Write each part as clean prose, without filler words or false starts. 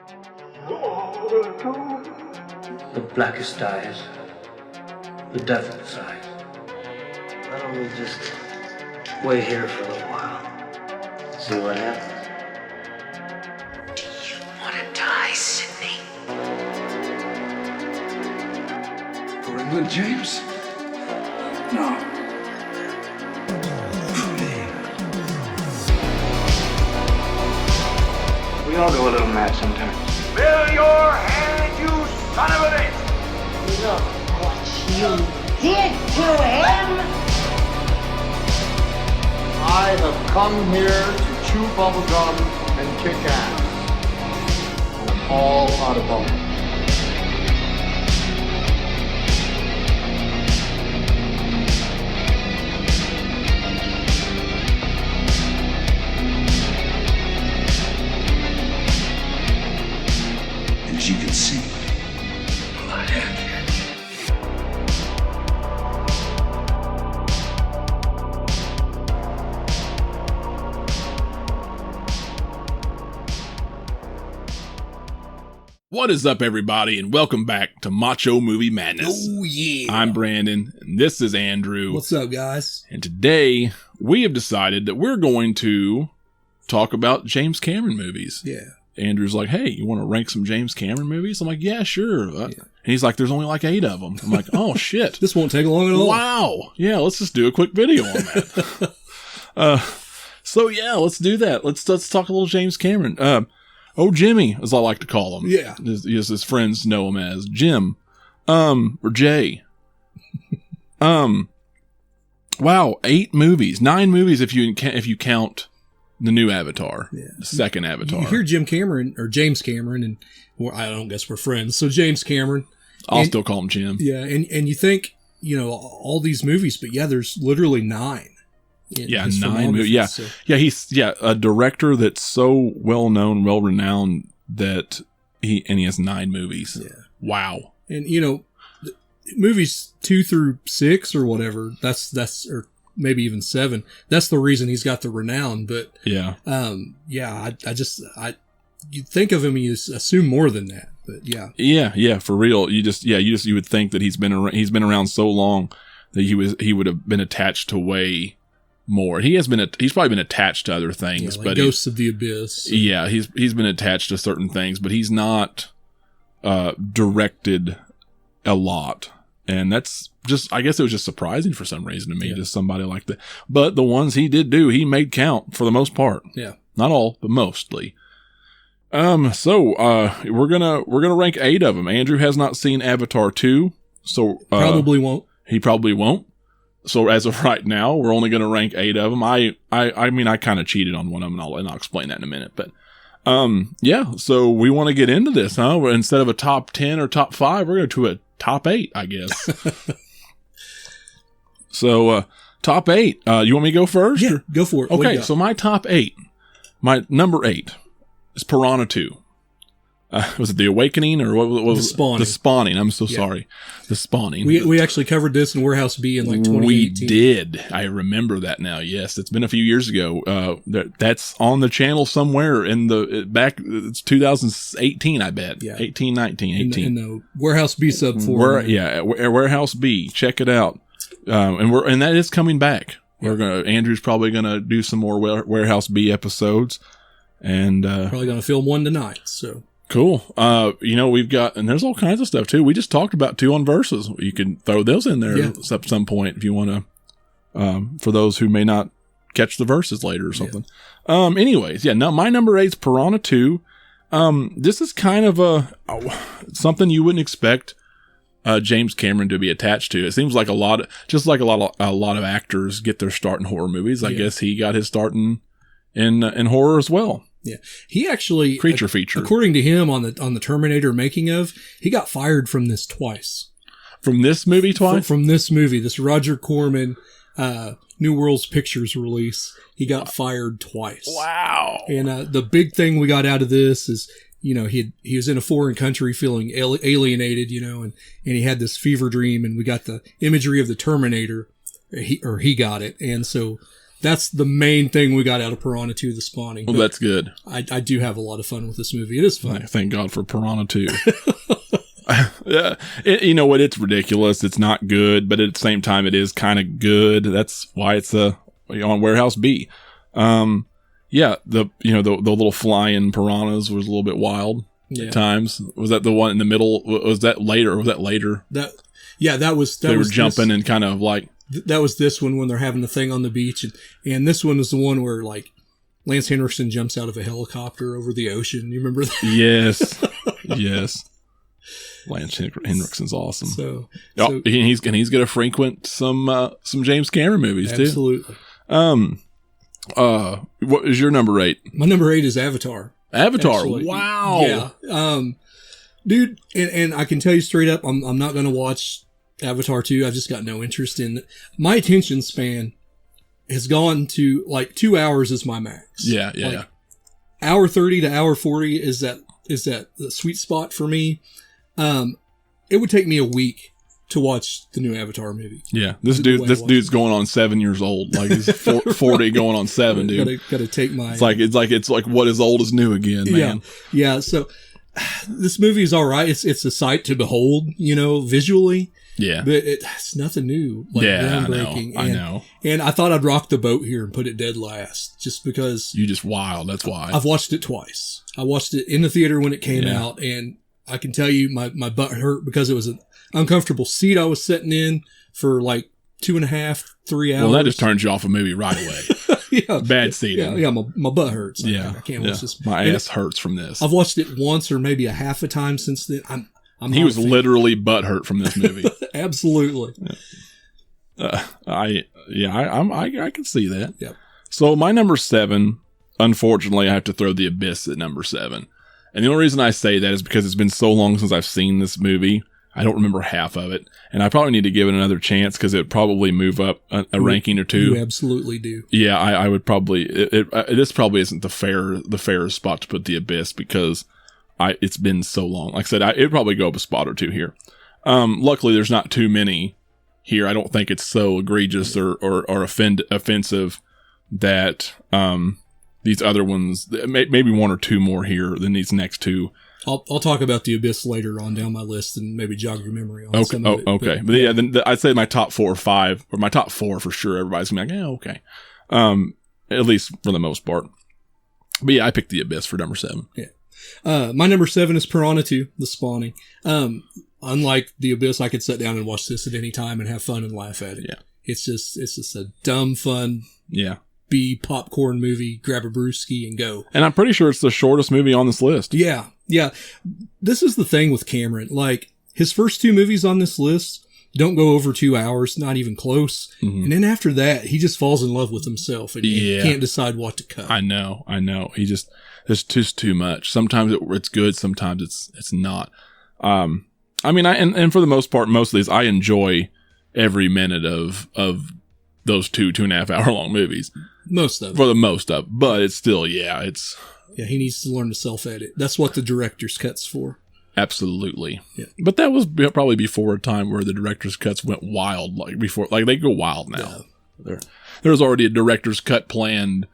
The blackest eyes, the devil's eyes. Why don't we just wait here for a little while, see what happens? Do you want to die, Sidney? For England, James? No. We all go a little mad sometimes. Fill your hand, you son of a bitch! Look what you did to him! I have come here to chew bubblegum and kick ass. And I'm all out of bubblegum. As you can see, I have here. What is up, everybody, and welcome back to Macho Movie Madness. Oh, yeah. I'm Brandon, and this is Andrew. What's up, guys? And today, we have decided that we're going to talk about James Cameron movies. Yeah. Andrew's like, hey, you want to rank some James Cameron movies? I'm like, yeah, sure. And he's like, there's only like 8 of them. I'm like, oh, shit. This won't take long at all. Wow. Yeah, let's just do a quick video on that. So, yeah, let's do that. Let's talk a little James Cameron. Oh, Jimmy, as I like to call him. Yeah. As his friends know him as. Jim. Or Jay. Wow, 8 movies. 9 movies if you count the new Avatar. Yeah. The second Avatar. You hear Jim Cameron, or James Cameron, and well, I don't guess we're friends. So James Cameron. I'll still call him Jim. Yeah, and you think, all these movies, but yeah, there's literally 9. Yeah, 9 movies. Yeah. So. Yeah, he's a director that's so well known, well renowned that he has 9 movies. Yeah. Wow. And movies 2 through 6 or whatever, that's or maybe even 7. That's the reason he's got the renown. But yeah. You think of him, you assume more than that. But yeah. Yeah, for real. You would think that he's been around so long that he would have been attached to way more. He's probably been attached to other things, like but Ghosts of the Abyss. Yeah, he's been attached to certain things, but he's not directed a lot. And that's just, I guess it was just surprising for some reason to me, just somebody like that. But the ones he did do, he made count for the most part. Yeah. Not all, but mostly. So we're gonna rank 8 of them. Andrew has not seen Avatar 2, so probably won't. He probably won't. So as of right now, we're only gonna rank 8 of them. I mean, I kind of cheated on one of them, and I'll explain that in a minute. But yeah. So we want to get into this, huh? Instead of a top 10 or top 5, we're going to a top 8, I guess. So top 8. You want me to go first? Yeah, go for it. Okay, so my top 8. My number 8 is Piranha 2. Was it The Awakening or what was The Spawning? The Spawning. I'm so sorry. The Spawning. We actually covered this in Warehouse B in like 2018. We did. I remember that now. Yes, it's been a few years ago. That's on the channel somewhere it's 2018, I bet. Yeah. 18, 19, 18. In the Warehouse B sub 4. Warehouse B. Check it out. And that is coming back. Yeah. Andrew's probably gonna do some more Warehouse B episodes, and probably gonna film one tonight. So cool. We've got, and there's all kinds of stuff too. We just talked about 2 on Versus. You can throw those in there at some point if you want to. For those who may not catch the Versus later or something. Yeah. Anyways, now my number 8 is Piranha 2. This is kind of something you wouldn't expect James Cameron to be attached to. It seems like a lot of actors get their start in horror movies. I guess he got his start in horror as well. Yeah, he actually creature feature. According to him on the Terminator making of, he got fired from this twice. From this movie twice? From this movie, this Roger Corman New Worlds Pictures release, he got fired twice. Wow! And the big thing we got out of this is, he was in a foreign country feeling alienated, and he had this fever dream, and we got the imagery of the Terminator. He got it, and so that's the main thing we got out of Piranha 2: The Spawning. Well, that's good. I do have a lot of fun with this movie. It is fun. Thank God for Piranha 2. Yeah, you know what? It's ridiculous. It's not good, but at the same time, it is kind of good. That's why it's on Warehouse B. Yeah, the little flying piranhas was a little bit wild at times. Was that the one in the middle? Was that later? That was. They were jumping and kind of like. That was this one when they're having the thing on the beach, and this one is the one where like Lance Henriksen jumps out of a helicopter over the ocean. You remember that? Yes, yes. Lance Henriksen's awesome. So he's going to frequent some James Cameron movies absolutely. Too. What is your number 8? My number 8 is Avatar. Avatar. Actually. Wow. Yeah. Dude, and I can tell you straight up, I'm not going to watch Avatar 2. I've just got no interest in it. My attention span has gone to like 2 hours is my max. Yeah. Hour 30 to hour 40 is that the sweet spot for me. It would take me a week to watch the new Avatar movie. Yeah, this dude's going on 7 years old. Like he's 40 going on 7, dude. Gotta take my. It's like what is old is new again, man. Yeah. So this movie is all right. It's a sight to behold, visually. Yeah, but it's nothing new. Like groundbreaking. I know. And I thought I'd rock the boat here and put it dead last, just because you just wild. That's why I've watched it twice. I watched it in the theater when it came out, and I can tell you my butt hurt because it was an uncomfortable seat I was sitting in for like 2.5, 3 hours. Well, that just turns you off a movie right away. Bad seating. Yeah, my butt hurts. I can't watch this. My ass hurts from this. I've watched it once or maybe a half a time since then. He was literally butt hurt from this movie. Absolutely. I can see that. Yep. So my number 7, unfortunately, I have to throw The Abyss at number 7. And the only reason I say that is because it's been so long since I've seen this movie. I don't remember half of it. And I probably need to give it another chance because it would probably move up a ranking or two. You absolutely do. Yeah, I would probably... this probably isn't the fairest spot to put The Abyss because it's been so long. Like I said, it'd probably go up a spot or two here. Luckily, there's not too many here. I don't think it's so egregious or offensive that... these other ones, maybe one or two more here than these next two. I'll talk about The Abyss later on down my list and maybe jog your memory on some of it. Okay. But yeah, then I'd say my top 4 or 5, or my top 4 for sure. Everybody's gonna be like, okay. At least for the most part. But yeah, I picked The Abyss for number 7. Yeah. My number 7 is Piranha 2: The Spawning. Unlike The Abyss, I could sit down and watch this at any time and have fun and laugh at it. Yeah. It's just a dumb fun. Yeah. B popcorn movie, grab a brewski and go. And I'm pretty sure it's the shortest movie on this list. Yeah. This is the thing with Cameron. Like, his first 2 movies on this list don't go over 2 hours, not even close. Mm-hmm. And then after that, he just falls in love with himself and he can't decide what to cut. I know. There's just too much. Sometimes it's good, sometimes it's not. I mean, and for the most part, most of these, I enjoy every minute of those 2.5 hour long movies. Most of it. For the most of it. But it's still, it's... Yeah, he needs to learn to self-edit. That's what the director's cut's for. Absolutely. Yeah. But that was probably before a time where the director's cuts went wild. Like they go wild now. Yeah. There's already a director's cut planned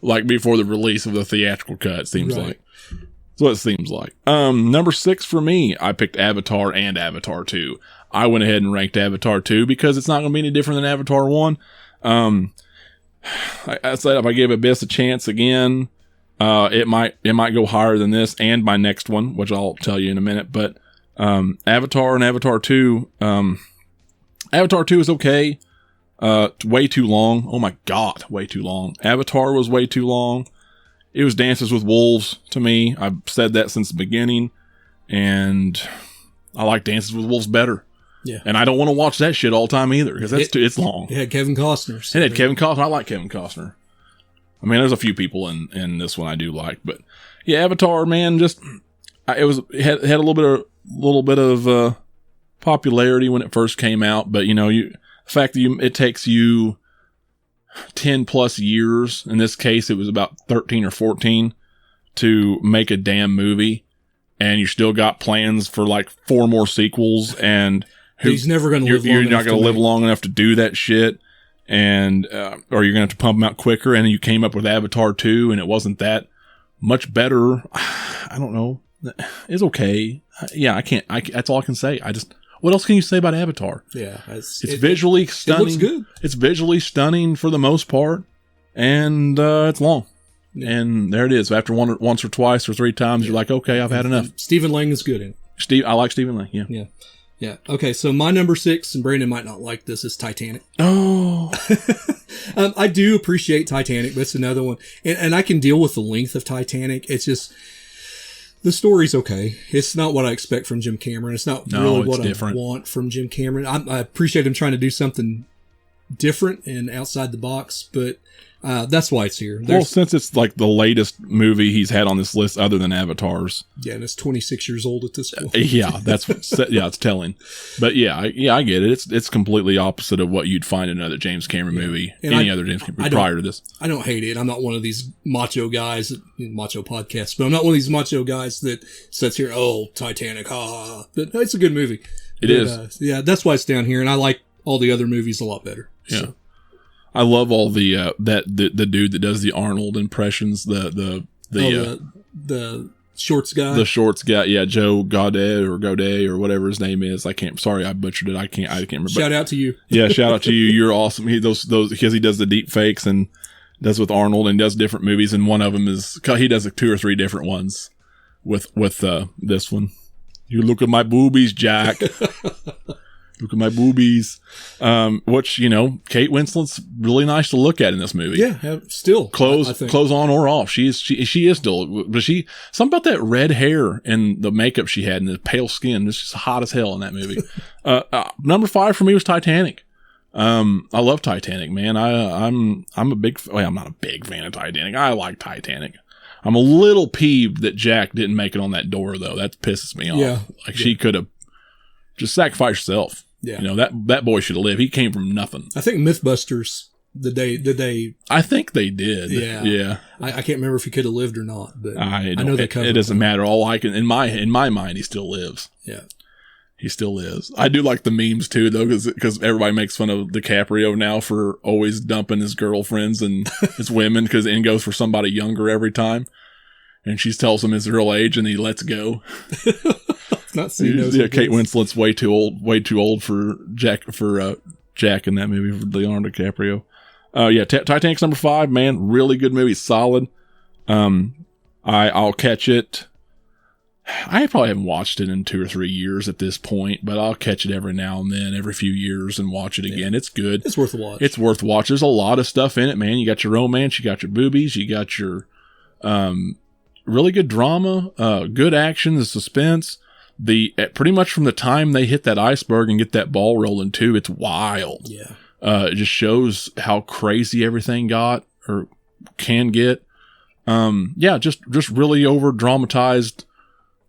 like before the release of the theatrical cut, it seems like. That's what it seems like. Number 6 for me, I picked Avatar and Avatar 2. I went ahead and ranked Avatar 2 because it's not going to be any different than Avatar 1. I said if I give Abyss a chance again, it might go higher than this and my next one, which I'll tell you in a minute. But Avatar and Avatar 2, Avatar 2 is okay. It's way too long. Oh my God, way too long. Avatar was way too long. It was Dances with Wolves to me. I've said that since the beginning, and I like Dances with Wolves better. Yeah. And I don't want to watch that shit all the time either, because it's long. It had Kevin Costner. So. It had Kevin Costner. I like Kevin Costner. I mean, there's a few people in this one I do like, but yeah, Avatar, man, it had a little bit of popularity when it first came out, but the fact that it takes you 10 plus years, in this case it was about 13 or 14, to make a damn movie, and you still got plans for like 4 more sequels, and he's never going to live long enough. You're not going to live long enough to do that shit. and or you're going to have to pump them out quicker, and you came up with Avatar 2 and it wasn't that much better. I don't know. It's okay. Yeah, I can't. That's all I can say. What else can you say about Avatar? Yeah, it's visually stunning. It looks good. It's visually stunning for the most part, and it's long. Yeah. And there it is. After once or twice or three times, you're like, okay, I've had enough. Stephen Lang is good in it. I like Stephen Lang. Yeah. Yeah. Yeah. Okay. So my number 6, and Brandon might not like this, is Titanic. Oh. I do appreciate Titanic, but it's another one. And I can deal with the length of Titanic. It's just, the story's okay. It's not what I expect from Jim Cameron. It's not really what I want from Jim Cameron. I appreciate him trying to do something different and outside the box, but that's why it's here. Well, since it's like the latest movie he's had on this list other than Avatar's. Yeah, and it's 26 years old at this point. Yeah, it's telling. But yeah, I get it. It's completely opposite of what you'd find in another James Cameron movie, any other James Cameron prior to this. I don't hate it. I'm not one of these macho guys, macho podcasts, but I'm not one of these macho guys that sits here, oh, Titanic, ha. But it's a good movie. It is. Yeah, that's why it's down here, and I like all the other movies a lot better. Yeah. So. I love all the the dude that does the Arnold impressions, the shorts guy. The shorts guy, yeah, Joe Godet or whatever his name is. Sorry, I butchered it. I can't remember. Shout out to you. Yeah, shout out to you. You're awesome. Those because he does the deep fakes and does with Arnold and does different movies, and one of them is he does like 2 or 3 different ones with this one. You look at my boobies, Jack. Look at my boobies. Which, Kate Winslet's really nice to look at in this movie. Yeah, still. Clothes on or off. She is still, but something about that red hair and the makeup she had and the pale skin, it's just hot as hell in that movie. Number 5 for me was Titanic. I love Titanic, man. I'm not a big fan of Titanic. I like Titanic. I'm a little peeved that Jack didn't make it on that door though. That pisses me off. Yeah. She could have just sacrificed herself. Yeah. That boy should have lived. He came from nothing. I think Mythbusters, did they? I think they did. Yeah. Yeah. I can't remember if he could have lived or not, but I know they covered it doesn't matter. All I can, in my mind, he still lives. Yeah. He still is. I do like the memes too, though, because everybody makes fun of DiCaprio now for always dumping his girlfriends and his women and goes for somebody younger every time. And she tells him his real age and he lets go. Not seen those. Yeah, Kate Winslet's way too old for Jack in that movie for Leonardo DiCaprio. Titanic's number 5, man, really good movie, solid. I'll catch it. I probably haven't watched it in 2 or 3 years at this point, but I'll catch it every now and then, every few years, and watch it again. It's good. It's worth a watch. It's worth watch. There's a lot of stuff in it, man. You got your romance, you got your boobies, you got your really good drama, good action, the suspense. Pretty much from the time they hit that iceberg and get that ball rolling too, it's wild. Yeah. It just shows how crazy everything got or can get. Just really over dramatized.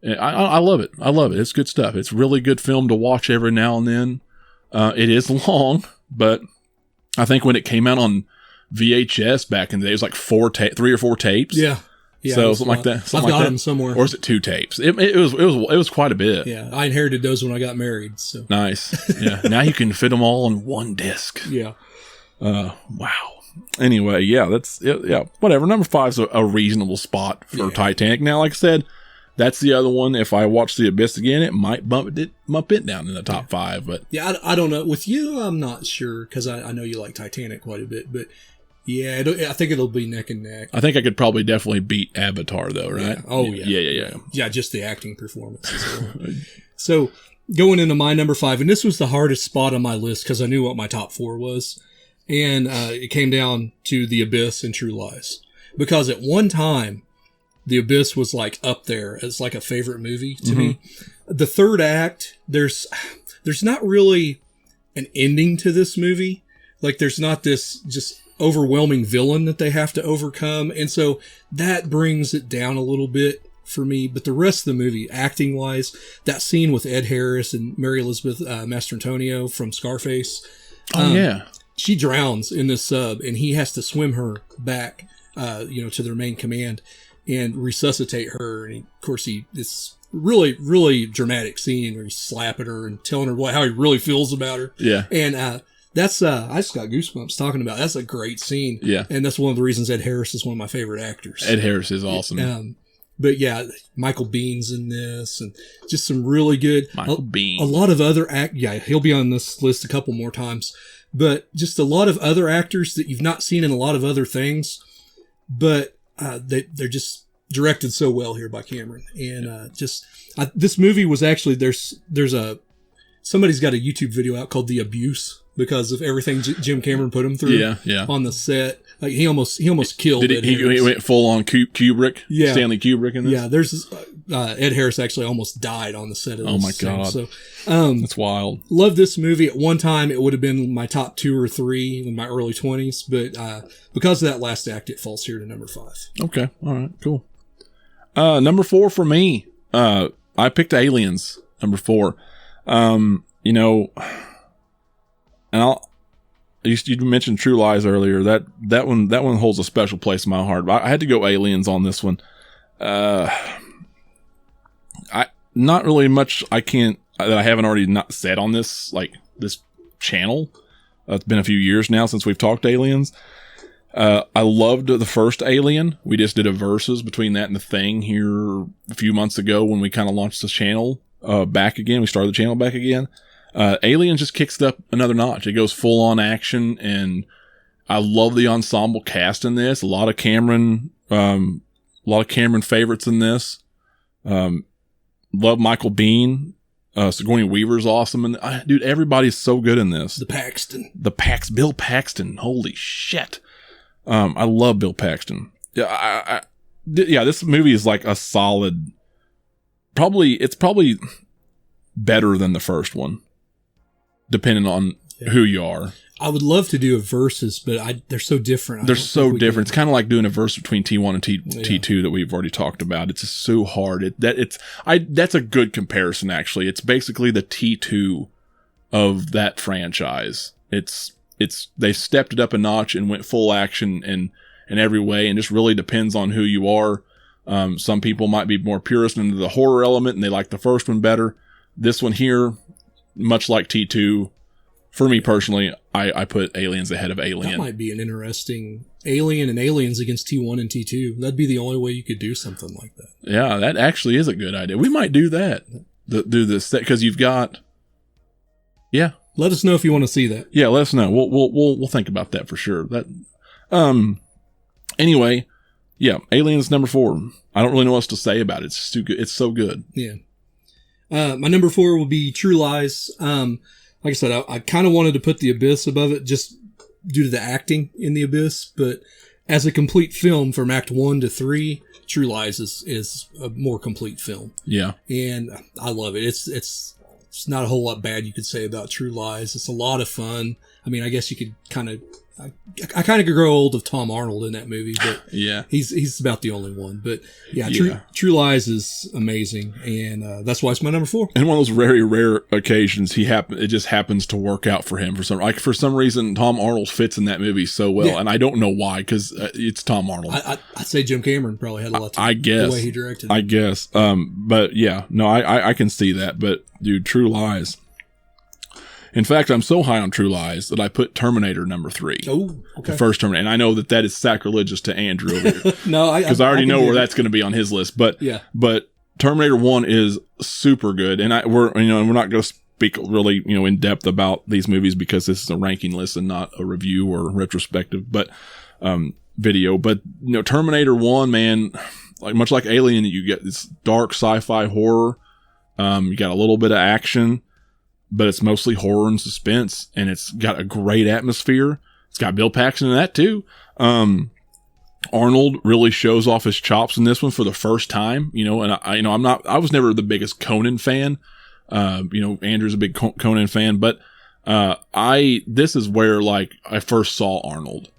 I love it. I love it. It's good stuff. It's really good film to watch every now and then. It is long, but I think when it came out on VHS back in the day, it was like 3 or 4 tapes. Yeah. Yeah, so something like that. I've got them somewhere. Or is it 2 tapes? It was quite a bit. Yeah, I inherited those when I got married. So nice. Yeah. Now you can fit them all on one disc. Yeah. Wow. Anyway, yeah, that's it. Yeah. Whatever. Number 5 is a reasonable spot for Titanic. Now, like I said, that's the other one. If I watch The Abyss again, it might bump it down in the top 5. But yeah, I don't know. With you, I'm not sure because I know you like Titanic quite a bit, but. Yeah, I think it'll be neck and neck. I think I could probably definitely beat Avatar, though, right? Yeah. Oh, yeah. Yeah. Yeah, just the acting performances. So, going into my number 5, and this was the hardest spot on my list because I knew what my top 4 was. And it came down to The Abyss and True Lies. Because at one time, The Abyss was like up there as like a favorite movie to me. The third act, there's not really an ending to this movie. Like, there's not this just overwhelming villain that they have to overcome, and so that brings it down a little bit for me. But the rest of the movie, acting wise, that scene with Ed Harris and Mary Elizabeth Mastrantonio from Scarface, she drowns in this sub, and he has to swim her back, to their main command and resuscitate her. And of course, it's really, really dramatic scene where he's slapping her and telling her how he really feels about her. Yeah, and That's I just got goosebumps talking about it. That's a great scene. Yeah. And that's one of the reasons Ed Harris is one of my favorite actors. Ed Harris is awesome. But yeah, Michael Bihn's in this, and just some really good. Michael Biehn. A lot of other yeah, he'll be on this list a couple more times. But just a lot of other actors that you've not seen in a lot of other things, but they're just directed so well here by Cameron. And this movie was actually somebody's got a YouTube video out called The Abuse because of everything Jim Cameron put him through. On the set. Like he almost killed. Did he went full on Kubrick? Yeah, Stanley Kubrick in this. Yeah, there's Ed Harris actually almost died on the set of this. Oh my god! So that's wild. Love this movie. At one time, it would have been my top 2 or 3 in my early 20s, but because of that last act, it falls here to number 5. Okay, all right, cool. Number 4 for me. I picked Aliens. Number 4. You know, and you mentioned True Lies earlier. That one holds a special place in my heart. I had to go Aliens on this one. Not really much that I haven't already not said on this channel. It's been a few years now since we've talked Aliens. I loved the first Alien. We just did a versus between that and The Thing here a few months ago when we kind of launched the channel back again. We started the channel back again. Alien just kicks it up another notch. It goes full on action, and I love the ensemble cast in this. A lot of Cameron favorites in this. Love Michael Biehn. Sigourney Weaver's awesome, and dude, everybody's so good in this. Bill Paxton. Holy shit! I love Bill Paxton. Yeah, this movie is like a solid. It's probably better than the first one, depending on who you are. I would love to do a versus, but they're so different. They're so different. It's kind of like doing a verse between T1 and T2 that we've already talked about. It's just so hard. That's a good comparison, actually. It's basically the T2 of that franchise. They stepped it up a notch and went full action in every way, and just really depends on who you are. Some people might be more purist into the horror element, and they like the first one better. This one here, much like T2, for me personally, I put Aliens ahead of Alien. That might be an interesting Alien and Aliens against T1 and T2. That'd be the only way you could do something like that. Yeah, that actually is a good idea. We might do that. Do this because you've got. Yeah. Let us know if you want to see that. Yeah, let us know. We'll think about that for sure. Anyway, yeah, Aliens number 4. I don't really know what else to say about it. It's too good. It's so good. Yeah. My number 4 will be True Lies. Like I said, I kind of wanted to put The Abyss above it just due to the acting in The Abyss, but as a complete film from Act 1 to 3, True Lies is a more complete film. Yeah. And I love it. It's not a whole lot bad you could say about True Lies. It's a lot of fun. I mean, I guess you could kind of... I kind of could grow old of Tom Arnold in that movie, but yeah, he's about the only one. But yeah, True Lies is amazing, and that's why it's my number 4. And one of those very rare occasions it just happens to work out for him for some reason. Tom Arnold fits in that movie so well, and I don't know why because it's Tom Arnold. I'd say Jim Cameron probably had a lot to do with the way he directed it. I guess, but yeah, no, I can see that. But dude, True Lies. In fact, I'm so high on True Lies that I put Terminator number 3. Oh, okay. The first Terminator. And I know that is sacrilegious to Andrew over here. No, because I already know where that's going to be on his list. But yeah. But Terminator 1 is super good. And we're not going to speak really, in depth about these movies because this is a ranking list and not a review or retrospective, but video. But Terminator 1, man, much like Alien, you get this dark sci-fi horror. You got a little bit of action, but it's mostly horror and suspense, and it's got a great atmosphere. It's got Bill Paxton in that too. Arnold really shows off his chops in this one for the first time, and I was never the biggest Conan fan. Andrew's a big Conan fan, but this is where I first saw Arnold,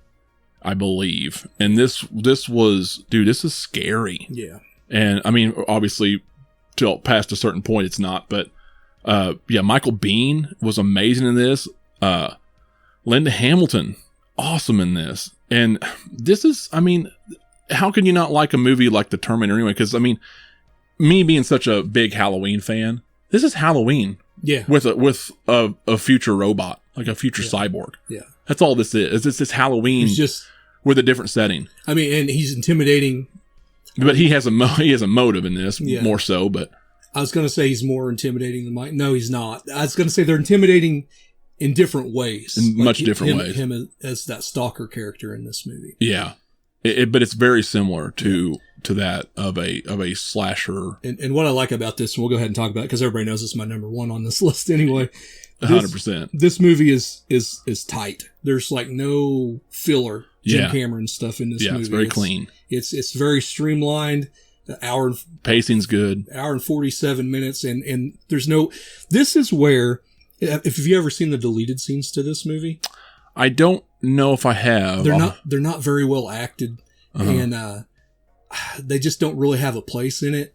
I believe. And this was, dude, this is scary. Yeah. And I mean, obviously till past a certain point, it's not, but Michael Biehn was amazing in this. Linda Hamilton, awesome in this. And this is, I mean, how can you not like a movie like The Terminator anyway? Because, I mean, me being such a big Halloween fan, this is Halloween. Yeah. With a future robot. like a future cyborg. Yeah. That's all this is. It's this Halloween with a different setting. I mean, and he's intimidating. But he has a motive in this, more so, but... I was going to say he's more intimidating than Mike. No, he's not. I was going to say they're intimidating in different ways. In much different ways. Him as that stalker character in this movie. Yeah. But it's very similar to that of a slasher. And what I like about this, and we'll go ahead and talk about it because everybody knows it's my number one on this list anyway. 100%. This movie is tight. There's like no filler Jim Cameron stuff in this movie. Yeah, it's very clean. It's very streamlined. Pacing's good. Hour and 47 minutes, and there's no. This is where, if you ever seen the deleted scenes to this movie, I don't know if I have. They're not very well acted, and they just don't really have a place in it.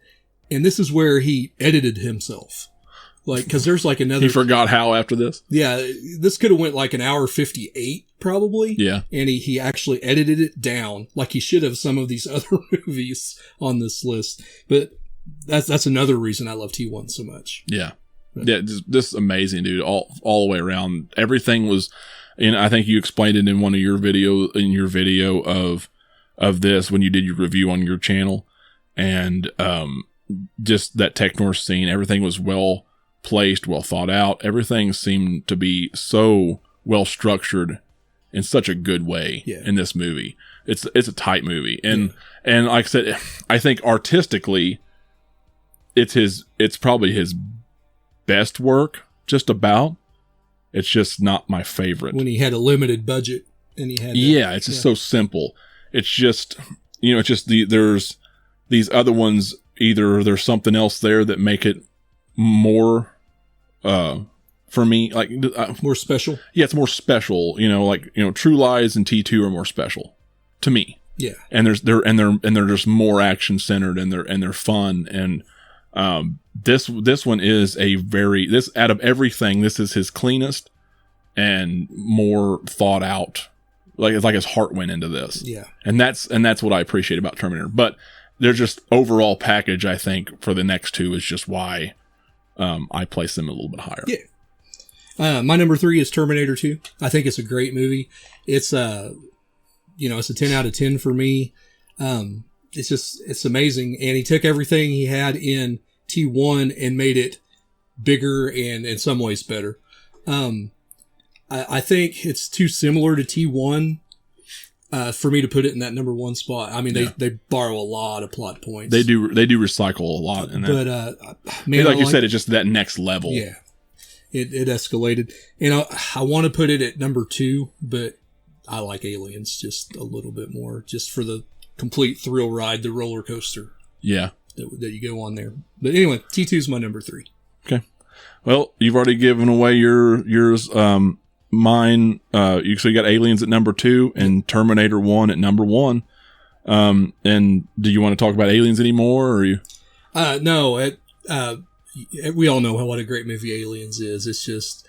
And this is where he edited himself, like because there's like another. He forgot how after this. Yeah, this could have went like an hour 58 probably. Yeah, and he actually edited it down like he should have some of these other movies on this list. But that's another reason I love T1 so much. Yeah, yeah, this amazing, dude. All the way around, everything was. And I think you explained it in one of your video of this when you did your review on your channel, and just that Technor scene, everything was well placed, well thought out. Everything seemed to be so well structured in such a good way in this movie. It's a tight movie, and like I said, I think artistically, it's probably his best work, just about. It's just not my favorite. When he had a limited budget and he had it's just so simple. It's just it's just there's these other ones. Either there's something else there that make it more for me, like more special. Yeah, it's more special. True Lies and T2 are more special to me. Yeah, and they're just more action centered, and they're fun. And this one is out of everything, this is his cleanest and more thought out. Like it's like his heart went into this. Yeah, and that's what I appreciate about Terminator. But there's just overall package. I think for the next two is just why I place them a little bit higher. Yeah. My number 3 is Terminator 2. I think it's a great movie. It's it's a 10 out of 10 for me. It's amazing. And he took everything he had in T1 and made it bigger and in some ways better. I think it's too similar to T1 for me to put it in that number 1 spot. I mean, they borrow a lot of plot points. They do recycle a lot in that. But man, like you said, it's just that next level. Yeah, it escalated. And I want to put it at number 2, but I like Aliens just a little bit more, just for the complete thrill ride, the roller coaster. Yeah, that you go on there. But anyway, T2 is my number 3. Okay. Well, you've already given away yours. Mine, so you got Aliens at number 2 and Terminator 1 at number 1. And do you want to talk about Aliens anymore, or you? No, we all know what a great movie Aliens is. It's just,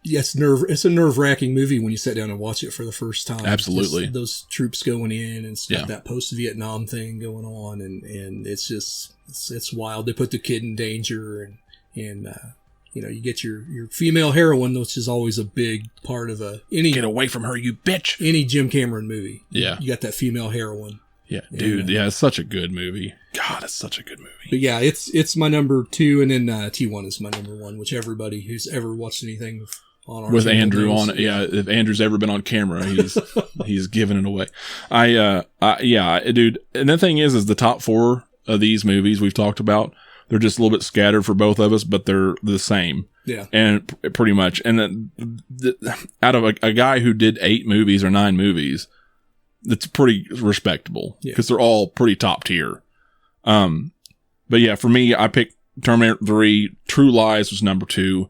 it's a nerve-wracking movie when you sit down and watch it for the first time. Absolutely. Just those troops going in, and it's got that post-Vietnam thing going on, and it's just, it's wild. They put the kid in danger, and you get your female heroine, which is always a big part of any get away from her, you bitch. Any Jim Cameron movie. Yeah. You got that female heroine. Yeah, dude. It's such a good movie. God, it's such a good movie. But yeah, it's my number 2, and then T1 is my number 1, which everybody who's ever watched anything on our with Andrew knows. On it. Yeah, if Andrew's ever been on camera, he's giving it away. Dude. And the thing is the top 4 of these movies we've talked about, they're just a little bit scattered for both of us, but they're the same. Yeah. And pretty much. And out of a guy who did 8 movies or 9 movies, that's pretty respectable because they're all pretty top tier. But yeah, for me, I picked Terminator 3. True Lies was number 2.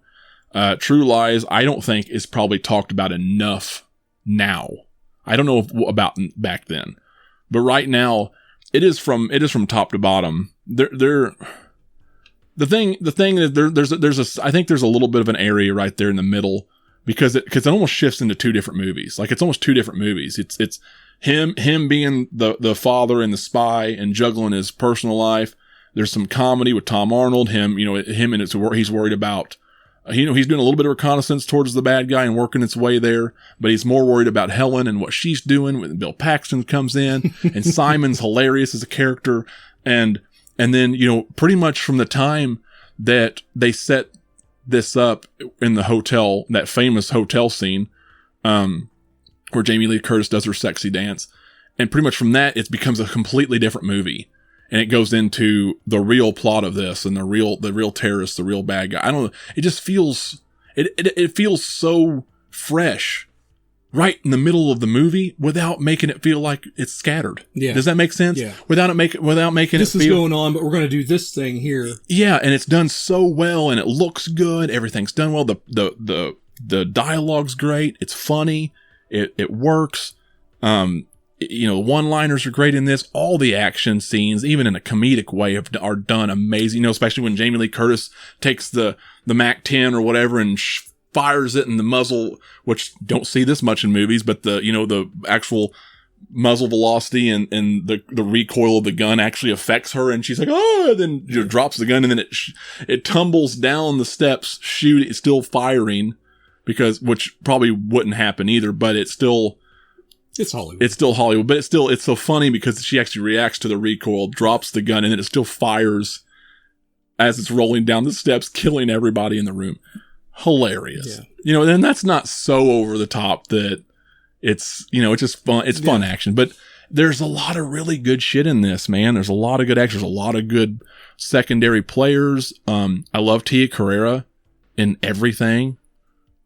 True Lies, I don't think is probably talked about enough now. I don't know about back then, but right now it is from top to bottom. The thing is I think there's a little bit of an area right there in the middle because it almost shifts into 2 different movies. Like it's almost 2 different movies. It's him being the father and the spy and juggling his personal life. There's some comedy with Tom Arnold, him and he's worried about, He's doing a little bit of reconnaissance towards the bad guy and working its way there, but he's more worried about Helen and what she's doing when Bill Paxton comes in, and Simon's hilarious as a character. And then, pretty much from the time that they set this up in the hotel, that famous hotel scene, where Jamie Lee Curtis does her sexy dance. And pretty much from that, it becomes a completely different movie. And it goes into the real plot of this and the real terrorist, the real bad guy. I don't know. It just feels, it feels so fresh right in the middle of the movie without making it feel like it's scattered. Yeah. Does that make sense? Yeah. Without making this is going on, but we're going to do this thing here. Yeah. And it's done so well and it looks good. Everything's done well. The dialogue's great. It's funny. It works. One-liners are great in this. All the action scenes, even in a comedic way, are done amazing. Especially when Jamie Lee Curtis takes the MAC-10 or whatever and fires it in the muzzle, which don't see this much in movies, but the actual muzzle velocity and the recoil of the gun actually affects her, and she's like, oh, and then drops the gun, and then it tumbles down the steps, still firing, which probably wouldn't happen either, but it's Hollywood. It's still Hollywood, but it's so funny because she actually reacts to the recoil, drops the gun, and then it still fires as it's rolling down the steps, killing everybody in the room. Hilarious. Yeah. And that's not so over the top that it's just fun. It's fun action, but there's a lot of really good shit in this, man. There's a lot of good actors, a lot of good secondary players. I love Tia Carrera in everything.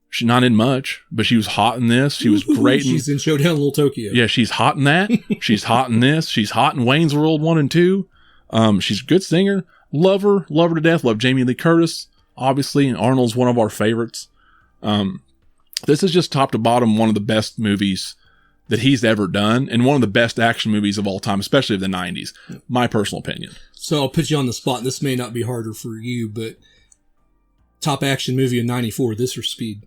She's not in much, but she was hot in this. She was great. She's in Showdown Little Tokyo. Yeah, she's hot in that. She's hot in this. She's hot in Wayne's World 1 and 2. She's a good singer. Love her to death. Love Jamie Lee Curtis, obviously, and Arnold's one of our favorites. This is just top to bottom one of the best movies that he's ever done, and one of the best action movies of all time, especially of the 90s. My personal opinion. So I'll put you on the spot. This may not be harder for you, but top action movie in 94, this or Speed?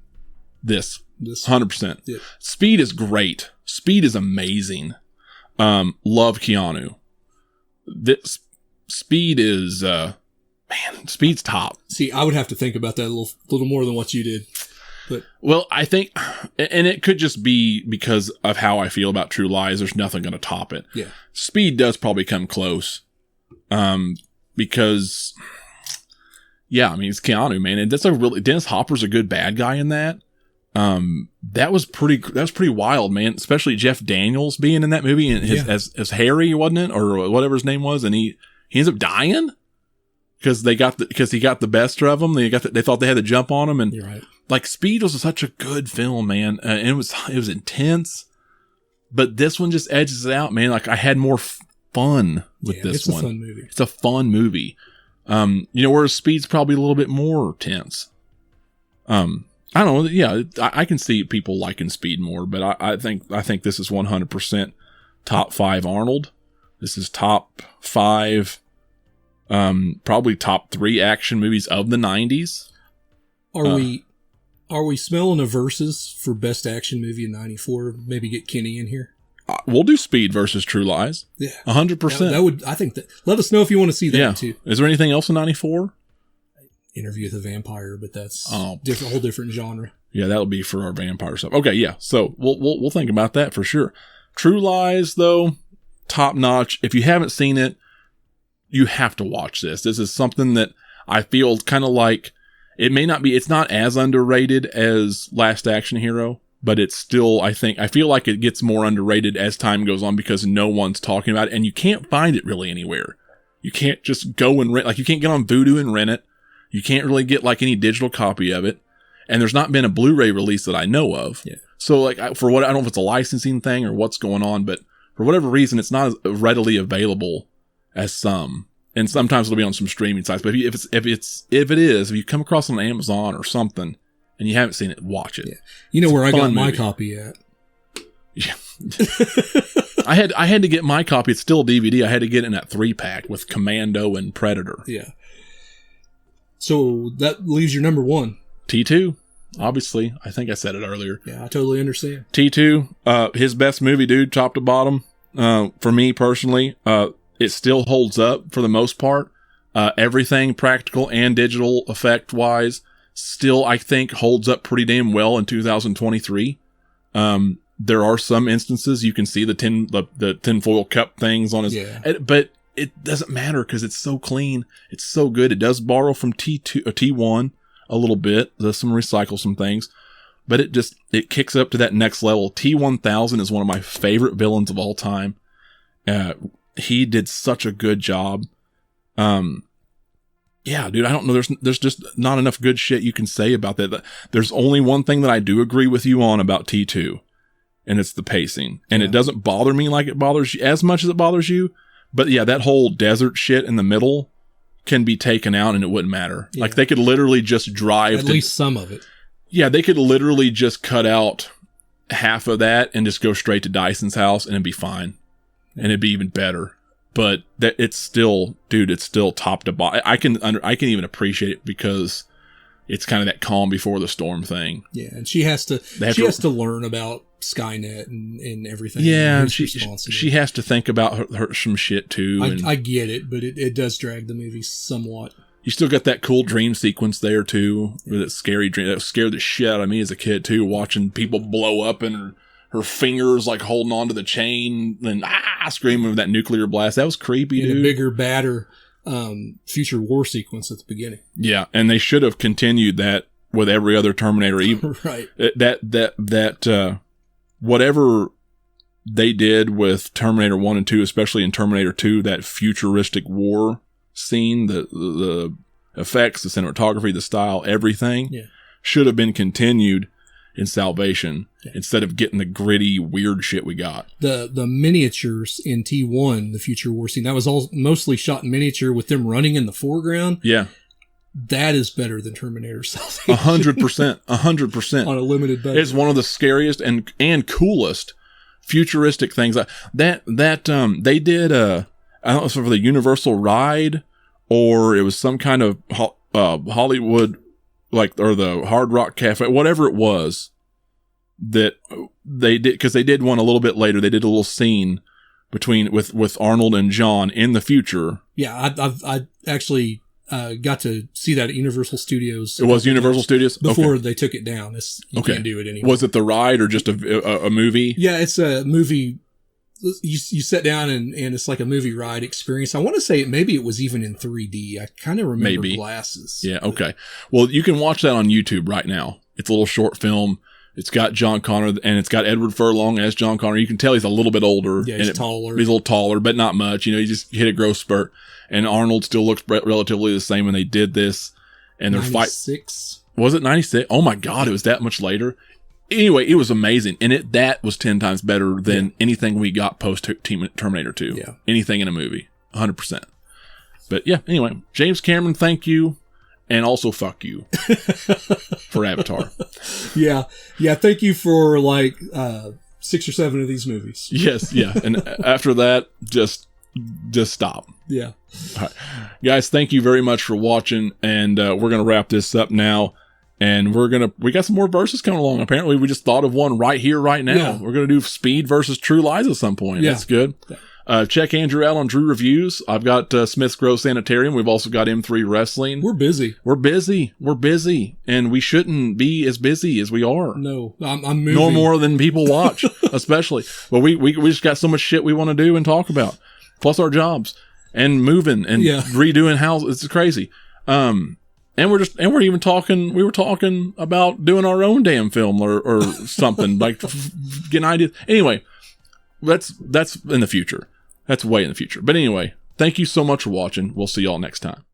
This 100%. Yeah. Speed is great. Speed is amazing. Love Keanu. This Speed is Speed's top. See, I would have to think about that a little more than what you did. But well, I think, and it could just be because of how I feel about True Lies. There's nothing going to top it. Yeah, Speed does probably come close. Because it's Keanu, man, and Dennis Hopper's a good bad guy in that. That was pretty wild, man. Especially Jeff Daniels being in that movie and as Harry, wasn't it, or whatever his name was, and he ends up dying because he got the best of them. They thought they had the jump on him, and you're right. Like Speed was such a good film, man. And it was intense, but this one just edges it out, man. Like I had more fun with this one. It's a fun movie. It's a fun movie. Whereas Speed's probably a little bit more tense. I don't know. Yeah, I can see people liking Speed more, but I think this is 100% top 5 Arnold. This is top 5, probably top 3 action movies of the 90s. Are we smelling a versus for best action movie in 94? Maybe get Kenny in here. We'll do Speed versus True Lies. Yeah, 100%. That would. I think that. Let us know if you want to see that too. Is there anything else in 94? Interview with a Vampire, but that's whole different genre. Yeah, that'll be for our vampire stuff. Okay, yeah. So we'll think about that for sure. True Lies, though, top notch. If you haven't seen it, you have to watch this. This is something that I feel kind of like it's not as underrated as Last Action Hero, but it's still, I feel like it gets more underrated as time goes on because no one's talking about it, and you can't find it really anywhere. You can't just go and rent, you can't get on Vudu and rent it. You can't really get any digital copy of it. And there's not been a Blu-ray release that I know of. Yeah. So I don't know if it's a licensing thing or what's going on, but for whatever reason, it's not as readily available as some. And sometimes it'll be on some streaming sites. But if you come across it on Amazon or something and you haven't seen it, watch it. Yeah. You know where I got my copy at? Yeah. I had to get my copy. It's still a DVD. I had to get it in that 3-pack with Commando and Predator. Yeah. So that leaves your number 1. T2, obviously. I think I said it earlier. Yeah, I totally understand. T2, his best movie, dude, top to bottom. For me personally, it still holds up for the most part. Everything practical and digital effect wise still, I think, holds up pretty damn well in 2023. There are some instances you can see the tinfoil cup things on his, but it doesn't matter because it's so clean. It's so good. It does borrow from T1 a little bit. Does some recycle some things, but it kicks up to that next level. T-1000 is one of my favorite villains of all time. He did such a good job. Yeah, dude, I don't know. There's just not enough good shit you can say about that. There's only one thing that I do agree with you on about T2, and it's the pacing. And it doesn't bother me like it bothers you as much as it bothers you. But yeah, that whole desert shit in the middle can be taken out and it wouldn't matter. Yeah. Like they could literally just drive. At least some of it. Yeah, they could literally just cut out half of that and just go straight to Dyson's house and it'd be fine. And it'd be even better. But that it's still, dude, it's still top to bottom. I can even appreciate it because it's kind of that calm before the storm thing. Yeah, and she has to learn about Skynet and everything. Yeah, and she has to think about her some shit too. I get it, but it does drag the movie somewhat. You still got that cool dream sequence there too, with that scary dream that scared the shit out of me as a kid too, watching people blow up and her fingers like holding onto the chain and screaming with that nuclear blast. That was creepy, dude. A bigger, badder future war sequence at the beginning. Yeah, and they should have continued that with every other Terminator. Even right. That whatever they did with Terminator 1 and 2, especially in Terminator 2, that futuristic war scene, the effects, the cinematography, the style, everything should have been continued in Salvation instead of getting the gritty, weird shit we got. The miniatures in T1, the future war scene, that was all mostly shot in miniature with them running in the foreground. Yeah. That is better than Terminator Salvation. 100%. On a limited budget. It's one of the scariest and coolest futuristic things. They did, I don't know if it was for the Universal ride or it was some kind of Hollywood, or the Hard Rock Cafe, whatever it was that they did, because they did one a little bit later. They did a little scene with Arnold and John in the future. Yeah, I actually got to see that at Universal Studios. It was Universal Studios? Before they took it down. You can't do it anymore. Was it the ride or just a movie? Yeah, it's a movie. You sit down and it's like a movie ride experience. I want to say maybe it was even in 3D. I kind of remember glasses. Yeah, okay. Well, you can watch that on YouTube right now. It's a little short film. It's got John Connor and it's got Edward Furlong as John Connor. You can tell he's a little bit older. Yeah, he's taller. He's a little taller, but not much. He just hit a growth spurt. And Arnold still looks relatively the same when they did this. And their fight. 96? Was it 96? Oh my God, it was that much later. Anyway, it was amazing. And that was 10 times better than anything we got post Terminator 2. Yeah. Anything in a movie. 100%. But yeah, anyway, James Cameron, thank you. And also fuck you for Avatar. Yeah. Thank you for 6 or 7 of these movies. Yes. Yeah. And after that, just stop. Yeah. All right. Guys, thank you very much for watching. And we're going to wrap this up now. And we got some more verses coming along. Apparently, we just thought of one right here, right now. Yeah. We're going to do Speed versus True Lies at some point. Yeah. That's good. Check Andrew out on Drew Reviews. I've got Smith's Grove Sanitarium. We've also got M3 Wrestling. We're busy. And we shouldn't be as busy as we are. No, I'm moving. No more than people watch, especially. But we just got so much shit we want to do and talk about. Plus our jobs and moving and redoing houses. It's crazy. And we were talking about doing our own damn film or something, getting ideas. Anyway, that's in the future. That's way in the future. But anyway, thank you so much for watching. We'll see y'all next time.